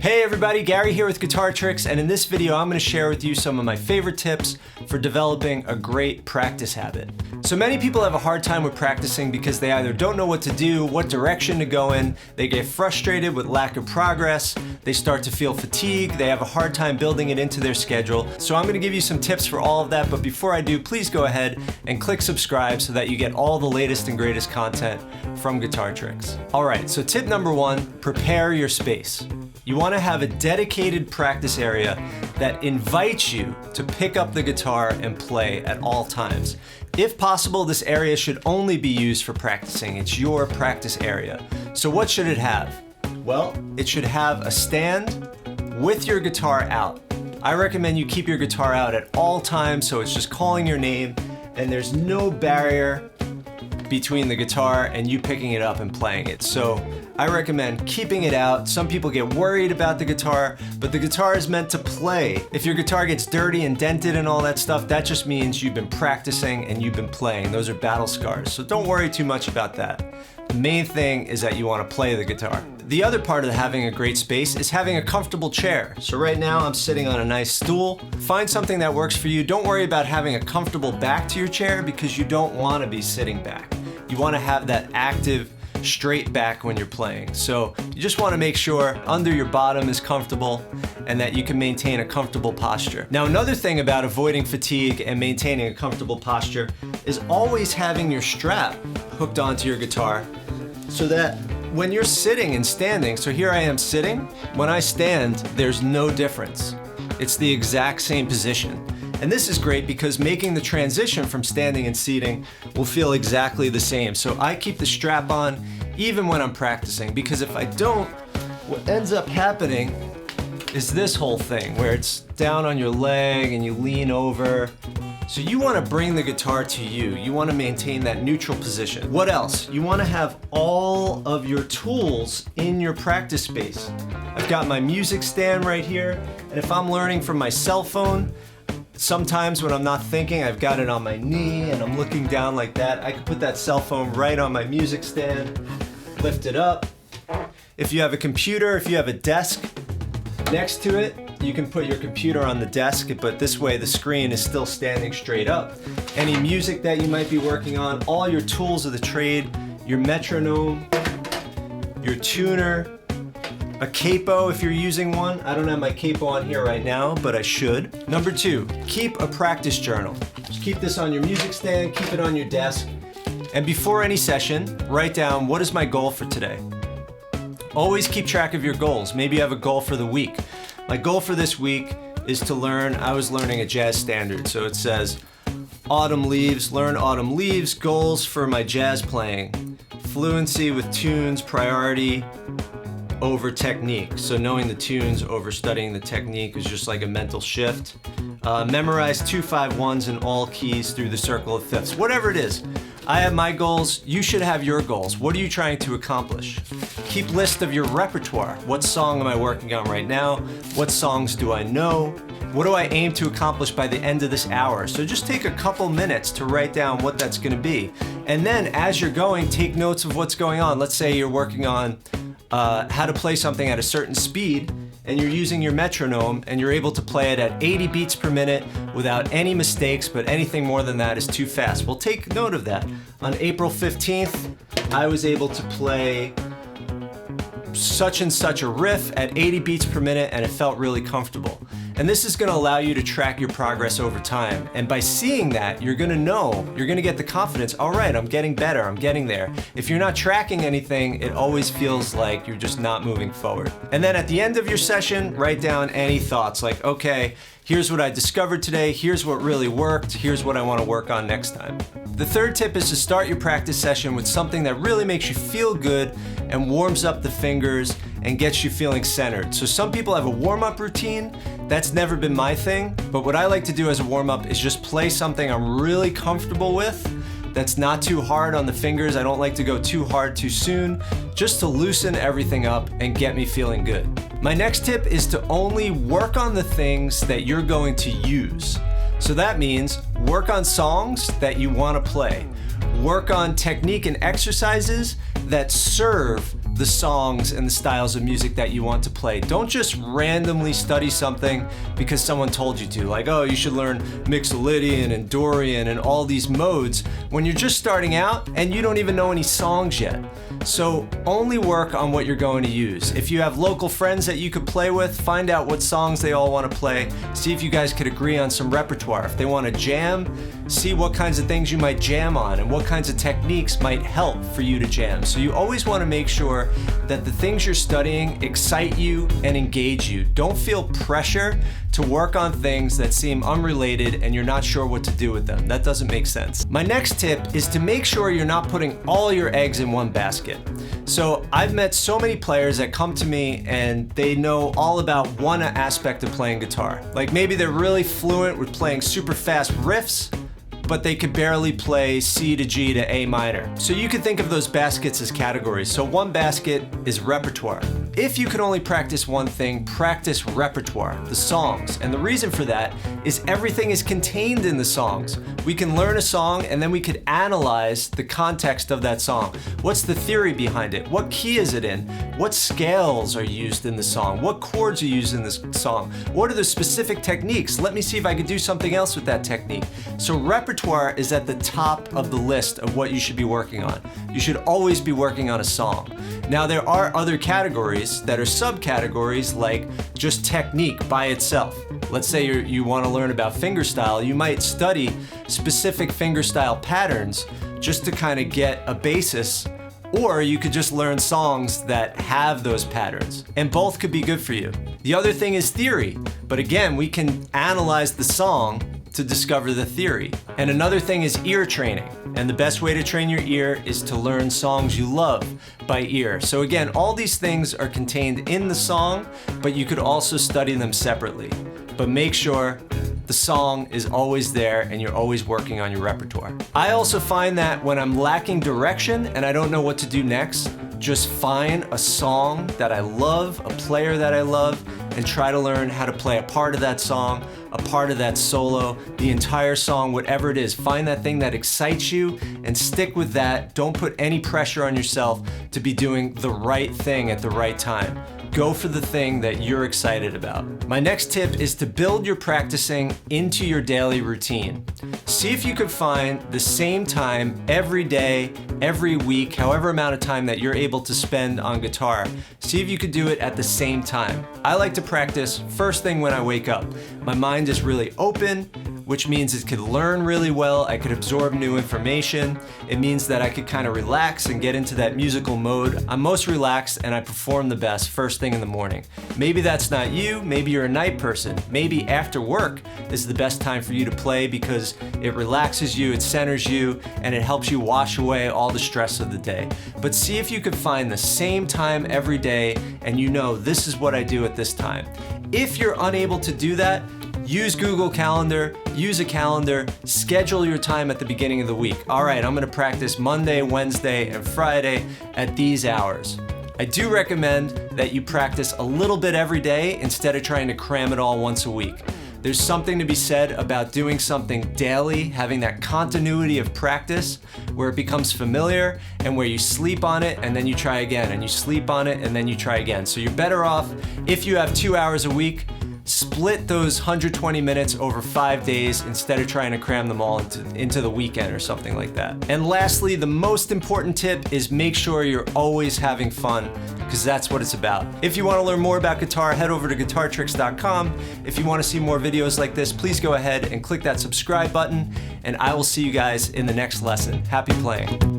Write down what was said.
Hey everybody, Gary here with Guitar Tricks, and in this video I'm going to share with you some of my favorite tips for developing a great practice habit. So many people have a hard time with practicing because they either don't know what to do, what direction to go in, they get frustrated with lack of progress, they start to feel fatigue, they have a hard time building it into their schedule. So I'm going to give you some tips for all of that, but before I do, please go ahead and click subscribe so that you get all the latest and greatest content from Guitar Tricks. Alright, so tip number one, prepare your space. You want to have a dedicated practice area that invites you to pick up the guitar and play at all times. If possible, this area should only be used for practicing. It's your practice area. So what should it have? Well, it should have a stand with your guitar out. I recommend you keep your guitar out at all times so it's just calling your name and there's no barrier between the guitar and you picking it up and playing it. So I recommend keeping it out. Some people get worried about the guitar, but the guitar is meant to play. If your guitar gets dirty and dented and all that stuff, that just means you've been practicing and you've been playing. Those are battle scars, so don't worry too much about that. The main thing is that you want to play the guitar. The other part of having a great space is having a comfortable chair. So right now I'm sitting on a nice stool. Find something that works for you. Don't worry about having a comfortable back to your chair because you don't want to be sitting back. You want to have that active, straight back when you're playing. So you just want to make sure under your bottom is comfortable and that you can maintain a comfortable posture. Now, another thing about avoiding fatigue and maintaining a comfortable posture is always having your strap hooked onto your guitar so that when you're sitting and standing, so here I am sitting, when I stand, there's no difference. It's the exact same position. And this is great because making the transition from standing and seating will feel exactly the same. So I keep the strap on even when I'm practicing, because if I don't, what ends up happening is this whole thing where it's down on your leg and you lean over. So you want to bring the guitar to you. You want to maintain that neutral position. What else? You want to have all of your tools in your practice space. I've got my music stand right here, and if I'm learning from my cell phone, sometimes when I'm not thinking, I've got it on my knee and I'm looking down like that. I can put that cell phone right on my music stand, lift it up. If you have a computer, if you have a desk next to it, you can put your computer on the desk, but this way the screen is still standing straight up. Any music that you might be working on, all your tools of the trade, your metronome, your tuner, a capo if you're using one. I don't have my capo on here right now, but I should. Number two, keep a practice journal. Just keep this on your music stand, keep it on your desk. And before any session, write down, what is my goal for today? Always keep track of your goals. Maybe you have a goal for the week. My goal for this week is to learn, I was learning a jazz standard. So it says, Autumn Leaves, learn Autumn Leaves, goals for my jazz playing. Fluency with tunes, priority over technique. So knowing the tunes over studying the technique is just like a mental shift. Memorize 2-5-1s in all keys through the circle of fifths. Whatever it is. I have my goals. You should have your goals. What are you trying to accomplish? Keep list of your repertoire. What song am I working on right now? What songs do I know? What do I aim to accomplish by the end of this hour? So just take a couple minutes to write down what that's going to be. And then as you're going, take notes of what's going on. Let's say you're working on how to play something at a certain speed, and you're using your metronome and you're able to play it at 80 beats per minute without any mistakes, but anything more than that is too fast. Well, take note of that. On April 15th, I was able to play such and such a riff at 80 beats per minute and it felt really comfortable. And this is going to allow you to track your progress over time. And by seeing that, you're going to know, you're going to get the confidence, all right, I'm getting better, I'm getting there. If you're not tracking anything, it always feels like you're just not moving forward. And then at the end of your session, write down any thoughts like, okay, here's what I discovered today, here's what really worked, here's what I want to work on next time. The third tip is to start your practice session with something that really makes you feel good and warms up the fingers and gets you feeling centered. So some people have a warm-up routine. That's never been my thing, but what I like to do as a warm-up is just play something I'm really comfortable with that's not too hard on the fingers. I don't like to go too hard too soon, just to loosen everything up and get me feeling good. My next tip is to only work on the things that you're going to use. So that means work on songs that you want to play. Work on technique and exercises that serve the songs and the styles of music that you want to play. Don't just randomly study something because someone told you to, like, oh, you should learn Mixolydian and Dorian and all these modes when you're just starting out and you don't even know any songs yet. So only work on what you're going to use. If you have local friends that you could play with, find out what songs they all want to play. See if you guys could agree on some repertoire. If they want to jam, see what kinds of things you might jam on and what kinds of techniques might help for you to jam. So you always want to make sure that the things you're studying excite you and engage you. Don't feel pressure to work on things that seem unrelated and you're not sure what to do with them. That doesn't make sense. My next tip is to make sure you're not putting all your eggs in one basket. So I've met so many players that come to me and they know all about one aspect of playing guitar. Like maybe they're really fluent with playing super fast riffs, but they could barely play C to G to A minor. So you could think of those baskets as categories. So one basket is repertoire. If you can only practice one thing, practice repertoire, the songs. And the reason for that is everything is contained in the songs. We can learn a song and then we could analyze the context of that song. What's the theory behind it? What key is it in? What scales are used in the song? What chords are used in this song? What are the specific techniques? Let me see if I could do something else with that technique. So repertoire is at the top of the list of what you should be working on. You should always be working on a song. Now there are other categories that are subcategories, like just technique by itself. Let's say you want to learn about fingerstyle. You might study specific fingerstyle patterns just to kind of get a basis, or you could just learn songs that have those patterns, and both could be good for you. The other thing is theory, but again, we can analyze the song to discover the theory. And another thing is ear training. And the best way to train your ear is to learn songs you love by ear. So again, all these things are contained in the song, but you could also study them separately. But make sure the song is always there and you're always working on your repertoire. I also find that when I'm lacking direction and I don't know what to do next, just find a song that I love, a player that I love, and try to learn how to play a part of that song, a part of that solo, the entire song, whatever it is. Find that thing that excites you and stick with that. Don't put any pressure on yourself to be doing the right thing at the right time. Go for the thing that you're excited about. My next tip is to build your practicing into your daily routine. See if you could find the same time every day, every week, however amount of time that you're able to spend on guitar. See if you could do it at the same time. I like to practice first thing when I wake up. My mind is really open, which means it could learn really well. I could absorb new information. It means that I could kind of relax and get into that musical mode. I'm most relaxed and I perform the best first thing in the morning. Maybe that's not you. Maybe you're a night person. Maybe after work is the best time for you to play because it relaxes you, it centers you, and it helps you wash away all the stress of the day. But see if you could find the same time every day and you know this is what I do at this time. If you're unable to do that, use Google Calendar, use a calendar, schedule your time at the beginning of the week. All right, I'm gonna practice Monday, Wednesday, and Friday at these hours. I do recommend that you practice a little bit every day instead of trying to cram it all once a week. There's something to be said about doing something daily, having that continuity of practice where it becomes familiar and where you sleep on it and then you try again, and you sleep on it and then you try again. So you're better off if you have 2 hours a week, split those 120 minutes over 5 days instead of trying to cram them all into the weekend or something like that. And lastly, the most important tip is make sure you're always having fun, because that's what it's about. If you want to learn more about guitar, head over to guitartricks.com. If you want to see more videos like this, please go ahead and click that subscribe button, and I will see you guys in the next lesson. Happy playing.